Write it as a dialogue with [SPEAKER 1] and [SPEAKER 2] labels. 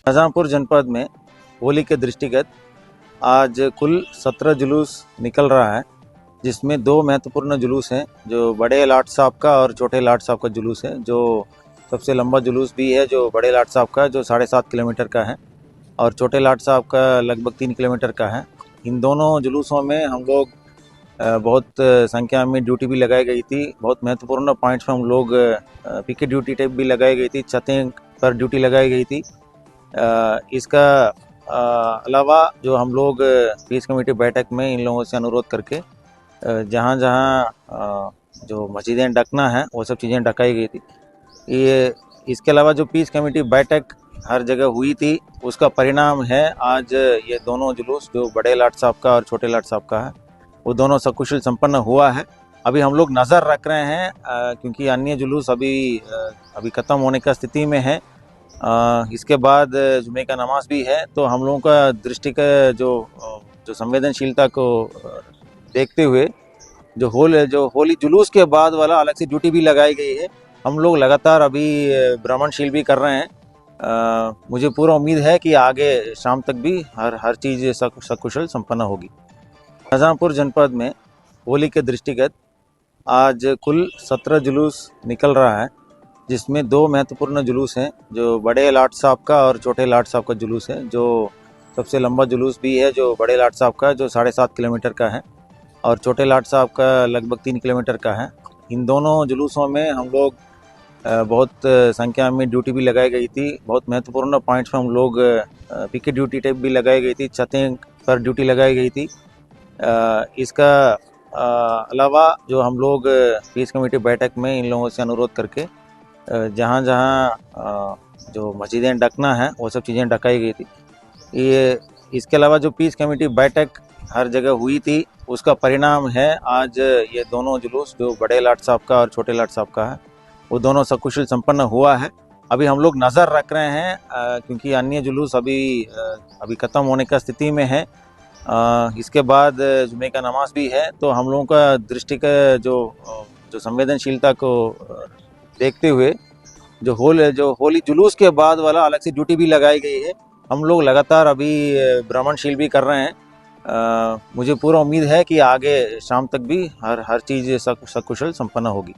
[SPEAKER 1] शाहजहांपुर जनपद में होली के दृष्टिगत आज कुल 17 जुलूस निकल रहा है, जिसमें दो महत्वपूर्ण जुलूस हैं। जो बड़े लाट साहब का और छोटे लाट साहब का जुलूस है। जो सबसे लंबा जुलूस भी है जो बड़े लाट साहब का, जो 7.5 किलोमीटर का है, और छोटे लाट साहब का लगभग 3 किलोमीटर का है। इन दोनों जुलूसों में हम लोग बहुत संख्या में ड्यूटी भी लगाई गई थी। बहुत महत्वपूर्ण पॉइंट्स पर हम लोग पीके ड्यूटी टाइप भी लगाई गई थी, छतें पर ड्यूटी लगाई गई थी। इसका अलावा जो हम लोग पीस कमेटी बैठक में इन लोगों से अनुरोध करके जहाँ जहाँ जो मस्जिदें ढकना है वो सब चीज़ें ढकाई गई थी। ये इसके अलावा जो पीस कमेटी बैठक हर जगह हुई थी, उसका परिणाम है आज ये दोनों जुलूस, जो बड़े लाट साहब का और छोटे लाट साहब का है, वो दोनों सकुशल संपन्न हुआ है। अभी हम लोग नज़र रख रहे हैं क्योंकि अन्य जुलूस अभी ख़त्म होने का स्थिति में है। इसके बाद जुमे का नमाज भी है, तो हम लोगों का दृष्टि का जो संवेदनशीलता को देखते हुए जो होली जुलूस के बाद वाला अलग से ड्यूटी भी लगाई गई है। हम लोग लगातार अभी भ्रमणशील भी कर रहे हैं। मुझे पूरा उम्मीद है कि आगे शाम तक भी हर चीज़ सकुशल संपन्न होगी। शाहजहांपुर जनपद में होली के दृष्टिगत आज कुल 17 जुलूस निकल रहा है, जिसमें दो महत्वपूर्ण जुलूस हैं। जो बड़े लाट साहब का और छोटे लाट साहब का जुलूस है। जो सबसे लंबा जुलूस भी है जो बड़े लाट साहब का, जो 7.5 किलोमीटर का है, और छोटे लाट साहब का लगभग 3 किलोमीटर का है। इन दोनों जुलूसों में हम लोग बहुत संख्या में ड्यूटी भी लगाई गई थी। बहुत महत्वपूर्ण पॉइंट्स पर हम लोग पीके ड्यूटी टाइप भी लगाई गई थी, छतें पर ड्यूटी लगाई गई थी। इसका अलावा जो हम लोग पीस कमेटी बैठक में इन लोगों से अनुरोध करके जहाँ जहाँ जो मस्जिदें ढकना है वो सब चीज़ें ढकाई गई थी। ये इसके अलावा जो पीस कमेटी बैठक हर जगह हुई थी, उसका परिणाम है आज ये दोनों जुलूस, जो बड़े लाट साहब का और छोटे लाट साहब का है, वो दोनों सकुशल संपन्न हुआ है। अभी हम लोग नज़र रख रहे हैं क्योंकि अन्य जुलूस अभी ख़त्म होने का स्थिति में है। इसके बाद जुमे का नमाज भी है, तो हम लोगों का दृष्टि का जो संवेदनशीलता को देखते हुए जो होली जुलूस के बाद वाला अलग से ड्यूटी भी लगाई गई है। हम लोग लगातार अभी भ्रमणशील भी कर रहे हैं। मुझे पूरा उम्मीद है कि आगे शाम तक भी हर चीज़ सकुशल संपन्न होगी।